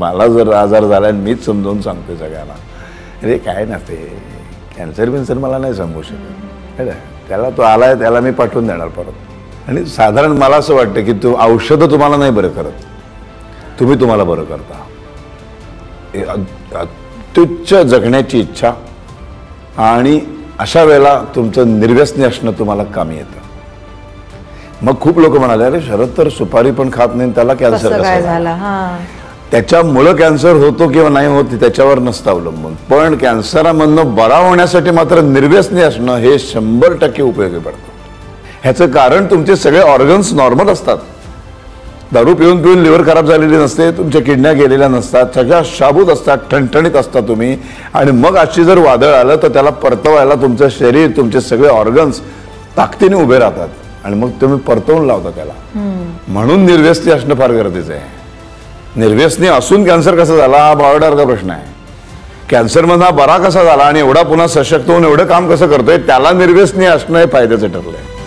मला जर आजार झाला आणि मीच समजावून सांगते सगळ्यांना, अरे काय नसते, कॅन्सर बिन्सर मला नाही सांगू शकत, त्याला तो आलाय त्याला मी पाठवून देणार परत. आणि साधारण मला असं वाटतं की औषधं तुम्हाला नाही बरं करत, तुम्ही तुम्हाला बरं करता. अत्युच्च जगण्याची इच्छा आणि अशा वेळेला तुमचं निर्व्यसनी असणं तुम्हाला कामी येतं. मग खूप लोक म्हणाले, अरे शरद तर सुपारी पण खात नाही, त्याला कॅन्सर कसा झाला? त्याच्यामुळं कॅन्सर होतो किंवा नाही होत त्याच्यावर नसतं अवलंबून, पण कॅन्सरामधनं बरा होण्यासाठी मात्र निर्व्यसनी असणं हे 100% उपयोगी पडतं. ह्याचं कारण तुमचे सगळे ऑर्गन्स नॉर्मल असतात. दारू पिऊन पिऊन लिव्हर खराब झालेली नसते, तुमच्या किडन्या गेलेल्या नसतात, सगळ्या शाबूत असतात, ठणठणीत असता तुम्ही. आणि मग अशी जर वादळ आलं तर त्याला परतवायला तुमचं शरीर, तुमचे सगळे ऑर्गन्स ताकदीने उभे राहतात आणि मग तुम्ही परतवून लावता त्याला. म्हणून निर्व्यसनी असणं फार गरजेचं आहे. निर्व्यसनी असून कॅन्सर कसा झाला हा बावडारचा प्रश्न आहे. कॅन्सरमधून हा बरा कसा झाला आणि एवढा पुन्हा सशक्त होऊन एवढं काम कसं करतोय, त्याला निर्व्यसनी असणं हे फायद्याचं ठरलंय.